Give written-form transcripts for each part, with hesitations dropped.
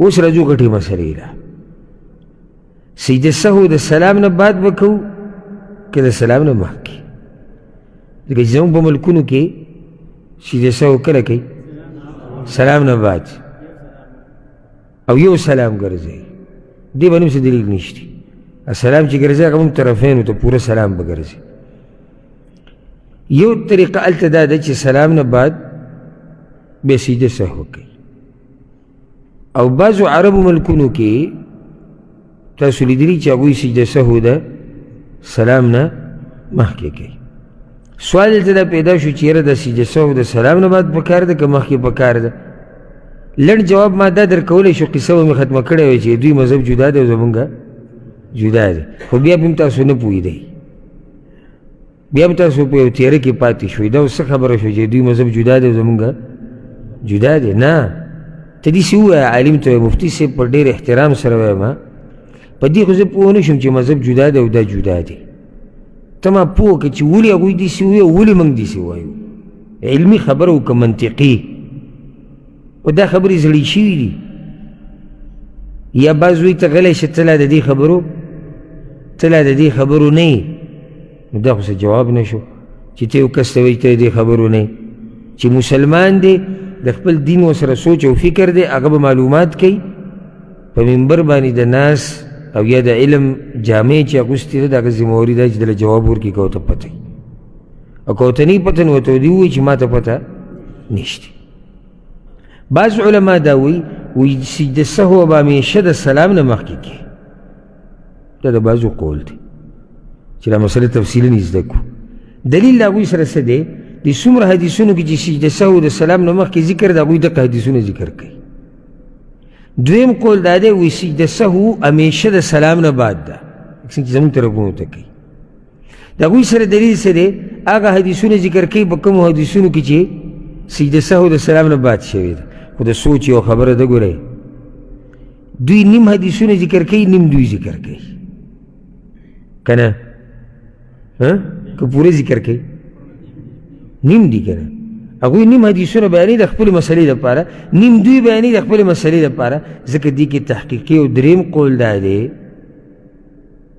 اوس راځو غټې مسلې له سجده سهو د سلام نه بعد به کوو که د سلام نه مخکې ځکه چې زموږ په ملکونو کې سجده سهو کله کوي سلام نه بعد او یو سلام ګرځوي دې باندې څه دلیل نشته السلام چې ګرځي هغه موږ طرفینو ته پوره سلام به ګرځي یو طریقه هلته دا ده چې سلام نه بعد بیا سجده سهو کوي او بعضو عربو ملکونو کې تاسو لیدلي چې هغوی سجده سهو ده سلام نه مخکې کوي سوال دلته دا پیدا شو چې یاره د سجده سهو د سلام نه بعد پکار ده که مخکې پکار ده لنډ جواب ما دا درکولی شو قصه به مې ختمه کړې وی چې دوی مذهب جدا دی او زمونږ جدا دی خو بیا به هم تاسو نه پوهېدئ بیا به تاسو په یو تیاره کې پاتې شوئ دا اوس څه خبره شوه چې دوی مذهب جدا دی او زمونږ جدا دی نه ته داسې ووایه عالم ته مفتي صاحب په ډېر احترام سره وایم په دې خو زه پوه نه شم چې مذهب جدا دی او دا جدا دی ته ما پوه کړه چې ولې هغوی داسې ووایي او ولې موږ داسې وایو علمي خبره وکړه منطقي و دا خبرې زړې شوي دي یا بعض وایي ته غلی شه ته لا د دې خبرو نه یې نو دا خو څه جواب نه شو چې ته یو کس ته وایي ته د دې خبرو نه یې چې مسلمان دی د خپل دین ورسره سوچ او فکر دی هغه به معلومات کوي په منبر باندې د ناس او یا د علم جامع چې اغوستې ده د هغه ذمهواري ده چې دله جواب ورکړي که ورته پته وي او که ورته نه وي پته نو ورته دې ووایي چې ما ته پته نشته بعض علما دا وی سجده سهو به همیشه د سلام نه مخکې کې دا د بعضو قول دی چې دا مسله تفصیلا زده کړو دلیل د هغوی سره څه دی د څومره حدیثونو کې چې سجده سهو د سلام نه مخکې ذکر د هغوی دغه حدیثونه ذکر کوي دویم قول دا دی وی سجده سهو همیشه د سلام نه بعد ده څنګه چې زموږ طرفونو ته کوي د هغوی سره دلیل څه دی هغه حدیثونه ذکر کوي په کومو حدیثونو کې چې سجده سهو د سلام نه بعد شوی ده خو د سوچ یو خبره ده ګورئ دوی نیم حدیثونه ذکر کوي نیم دوی ذکر کوي که نه که پوره ذکر کوي نیم دی که نه هغوی نیم حدیثونه بیانوي د خپلې مسلې دپاره نیم دوی بیانوي د خپلې مسلې دپاره ځکه دې کې تحقیقي او دریم قول دا دی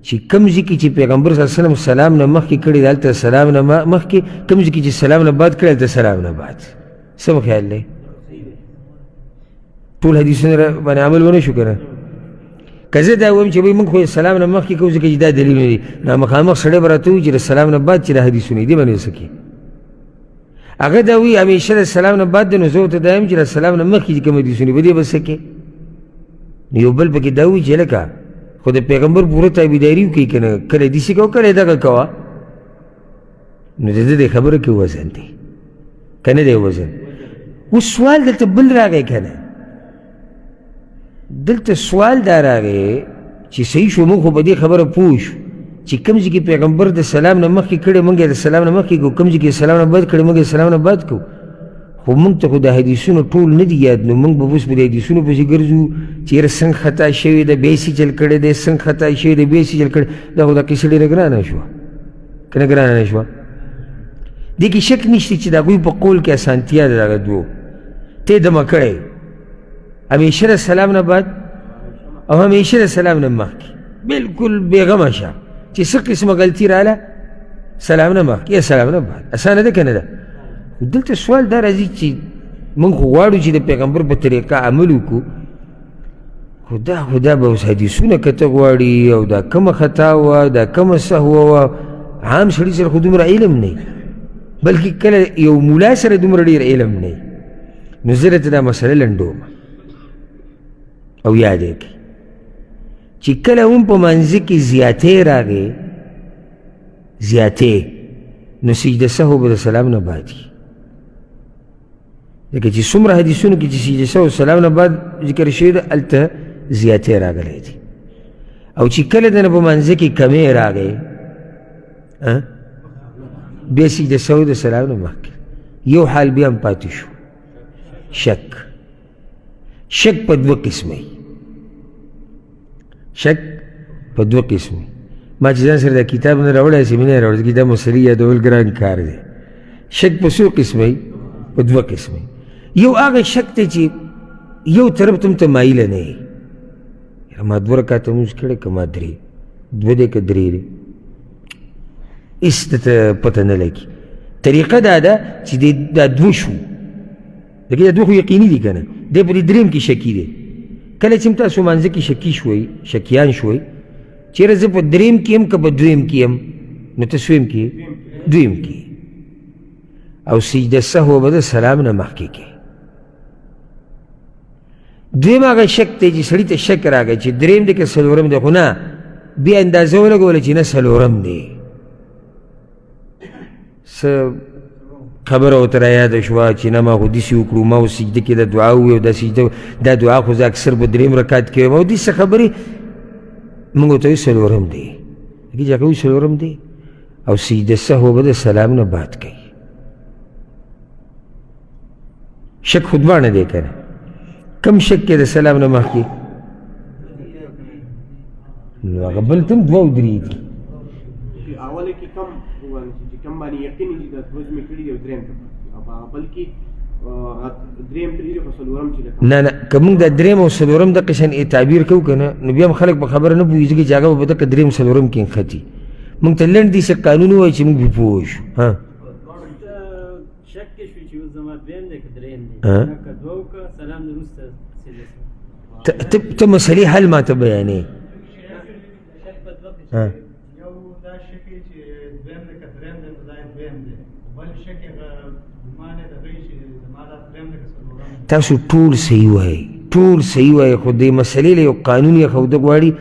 چې کوم ځای کې چې پیغمبر صلی الله علیه وسلم سلام نه مخکې کړي دلته سلام نه مخکې کوم ځای کې چې سلام نه بعد کړي دلته سلام نه بعد څه مو خیال دی ټول حدیثونه باندې عمل ونه شو که نه که زه دا وایم چې بھائی موږ خو سلام نه مخکې کوو ځکه چې دا دلیل نه دی نو مخامخ سړی به راته وایي چې د سلام نه بعد چې دا حدیثونه دي باندې څه کوي هغه دا وایي همیشه د سلام نه بعد دی نو زه ورته دا یم چې د سلام نه مخکې چې کوم حدیثونه به دې به څه کوي نو یو بل پکې دا وایي چې لکه خو د پیغمبر پوره تابعداري وکړي که نه کله داسې کوه کله دغه کوه نو د ده د خبره کې وزن دی که نه دی وزن اوس سوال دلته بل راغی که نه دلته سوال دا راغی چې صحیح شو موږ خو په دې خبره پوه شو چې کوم ځای کې پیغمبر د سلام نه مخکې کړی موږ یې د سلام نه مخکې کوو کوم ځای کې سلام نه بعد کړی موږ یې سلام نه بعد کوو خو موږ ته خو د حدیثونو ټول نه دي یاد نو موږ به اوس په د حدیثونو پسې ګرځو چې یاره څنګه خطا شوی ده بیا یې څه چل کړی دی څنګه خطا شوی دی بیا یې څه چل کړی دا خو دا قصه ډېره ګرانه شوه که نه ګرانه نه شوه دې کې شک نشته چې د هغوی په قول کې اسانتیا ده دغه دوو ته یې دمه کړی همیشه د سلام نه بعد او همیشه د سلام نه مخکې بلکل بېغمه شه چې څه قسمه غلطي راله سلام نه مخکې یا سلام نه بعد اسانه ده که نه ده خو دلته سوال دا راځي چې موږ خو غواړو چې د پیغمبر په طریقه عمل وکړو خو دا به اوس حدیثونه کته غواړي او دا کومه خطا وه دا کومه سهوه وه عام سړي سره خو دومره علم نه بلکې کله یو ملا سره دومره ډېر علم نه نو زه درته دا مسله لنډوم او یاد یې کړئ چې کله هم په منځه کې زیاتې راغې زیاتې نو سجده سهو به د سلام نه بعد وي ځکه چې څومره حدیثونو کې چې سجده سهو سلام نه بعد ذکر شوي ده هلته زیاتې راغلی دي او چې کله د نه په منځه کې کمې راغې بیا سجده سهو د سلام نه مخکې یو حال بیا هم پاتې شو شک په دوه قسمه شک په دوه قسمه ما چې ځان سره دا کتاب نه راوړی هسې مې نه راوړی ځکه دا مسلې یادول ګران کار دی شک په څو قسمه په دوه قسمه یو هغه شک دی چې یو طرف ته ته مایله نه یې ما 2 رکعته لمونځ کړی که ما 3 2 دی که 3 دی هېڅ درته پته نه لګي طریقه دا ده چې دا 2 شو لکه دا 2 خو یقیني دي که نه دی په دې 3 کې شکي دی کله چې تاسو مانځه کې شکي شوئ شکیان شوئ چېرې زه په 3 کې یم که په 2 کې یم نو ته سویم کې 2 کې او سجده سهو به د سلام نه مخکې کې دویم هغه شک دی چې سړي ته شک راغی چې 3 دی که 4 دی خو نه بیا اندازه ولګوله چې نه 4 دی څه خبره ورته رایاده شوه چې نه ما خو داسې وکړو ما اوس سجده کې د دعا وویل دا سجده دا دعا خو زه اکثر به 3 رکعت کې وایم او داسې خبرې موږ ورته وایو 4 دی لکه چې هغه وایي 4 دی او سجده سهو به د سلام نه بعد کوي شک خو دوانه دی که نه کم شک کې د سلام نه مخکې نو هغه بل ته هم 2 او 3 دي اوله کې کم وویل چې کم باندې یقین چې دا 2 مې کړي دي او 3 ته او په بل کې 3 3 خو 4 چې نه نه که موږ دا 3 او 4 دقې شان تعبیر کوو که نه نو بیا هم خلک په خبره نه پوهېږي ځکه چې هغه به دقه 3 4 کې نښتي موږ ته لنډ داسې قانون ووایي چې موږ پرې پوه شو شک کې شو چې اوس زما 2 دی که 3 دی که 2 که سلام نه وروسته ته مسلې حل ما ته بیانې یو دا شک چې 2 دی که 3 دی نو دا 2 دی بل شک ګمان یې دغه چې زما دا 3 دی که 4 دی تاسو ټول صحیح وایئ ټول صحیح وایئ خو دې مسلې له یو قانون یې ښوده غواړي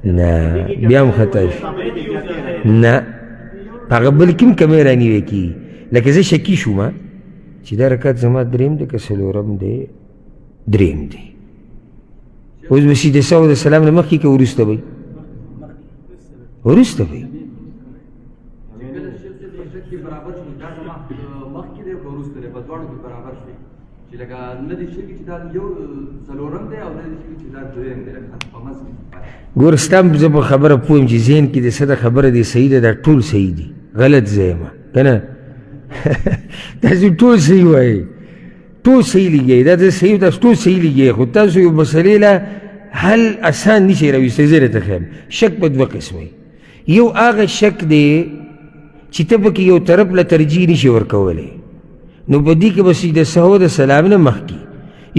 نه بیا هم خطا شو نه هغه بل کوم کمې رانیوی کېږي لکه زه شکي شوم چې دا رکعت زما 3 دی که 4 دی 3 دی اوس به سجده سهو د سلام نه مخکې که وروسته به وروسته به ګوره ستا زه په خبره پوه یم چې ذهن کې د څه د خبره دی صحیح ده دا ټول صحیح دي غلط زه یم که نه تاسو ټول صحیح وایئ ټول صحیح لګیئ دا د صحیح تاسو ټول صحیح لګیئ خو تاسو یو مسلې له حل اسان نشئ راویستی زه درته ښیم شک په 2 قسمه یو هغه شک دی چې ته پکې یو طرف له ترجیح نشي ورکولی نو په دې کې به سجده سهو د سلام نه مخکې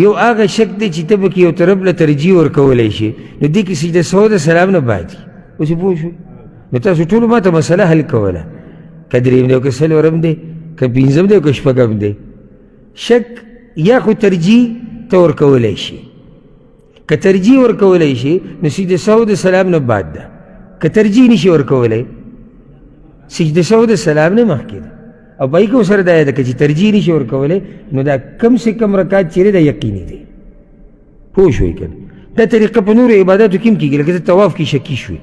یو هغه شک دی چې ته پکې یو طرف له ترجیح ورکولی شي نو دې کې سجده سهو د سلام نه بعد اوس پوه شوئ نو تاسو ټولو ما ته مسله حل کوله که 3 دی او که 4 دی که 5 دی او که 6 دی شک یا خو ترجیح ته ورکولی شي که ترجیح ورکولی شي نو سجده سهو د سلام نه بعد ده که ترجیح نشي ورکولی سجده سهو د سلام نه مخکې ده او پای کې ورسره دا ده که چې ترجیح نشي ورکولی نو دا کم سے کم رکعت چیرې دا یقیني دی پوه شوئ که نه دا طریقه په نورو عباداتو کې هم کېږي لکه ته طواف کې شکي شوې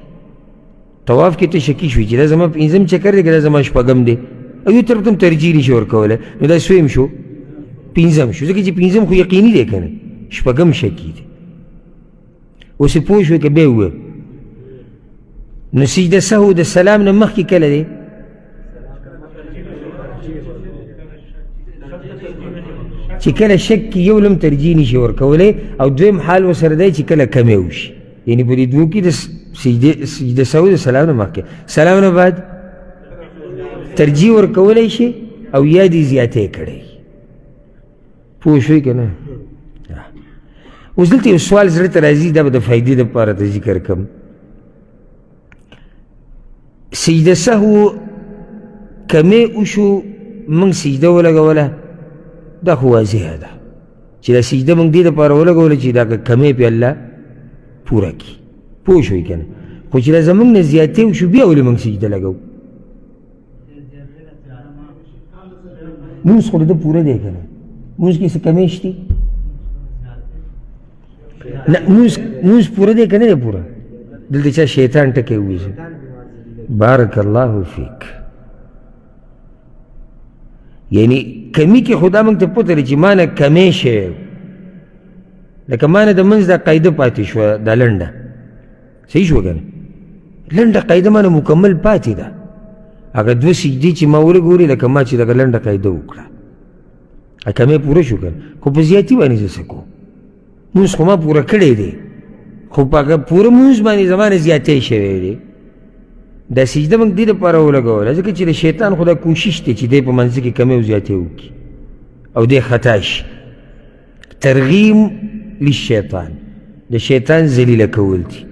طواف کې ته شکي شوې چې دا زما 5م چکر دی که دا زما 6م دی او یو طرف ته هم ترجیح نشي ورکولی نو دا سویم شو 5م شو ځکه چې 5م خو یقیني دی که نه 6م شکي دی اوس یې پوه شوې که بیا وویم نو سجده سهو د سلام نه مخکې کله دی چې کله شک کې یو لم ترجیح نشي ورکولی او دویم حال ورسره دی چې کله کمی وشي یعنې په دې 2 کې د سجده سهو د سلام نه مخکې سلام نه بعد ترجیح ورکولی شي او یا دې زیاتی کړی پوه شوئ که نه اوس دلته یو سوال زړه ته راځي دا به د فایدې دپاره ته ذکر کړم سجده سهو کمی وشو موږ سجده ولګوله دا خو واضحه ده چې دا سجده موږ دې دپاره ولګوله چې دا کمی پې الله پوره کړي پوه شوئ که نه خو چې دا زموږ نه زیاتې وشو بیا ولې موږ سجده لګو مونځ خو د ده پوره دی که نه مونځ کې څه کمی شتي نه مونځ پوره دی که نه دی پوره دلته چا شیطان ټکی وویځي بارک الله فیک یعنی کمی کې خدا موږ ته پوته لري چې ما نه کمی شی لکه ما نه د منځ دا قاعده پاتې شوه دا لنډه صحیح شوه که نه لنډه قاعده ما نه مکمل پاتې ده هغه دوه سجدې چې ما ورګورې لکه ما چې دغه لنډه قاعده وکړه کمې پوره شو که خو په زیاتي باندې زه څه کوم مونځ خو ما پوره کړی دی خو په هغه پوره مونځ باندې زما نه زیاتی شوی دی دا سجده موږ دې دپاره ولګوله ځکه چې د شیطان خو دا کوشش دی چې دی په منځ کې کمې او زیاتې وکړي او دی خطا شي ترغیم للشیطان د شیطان ذلیله کول دي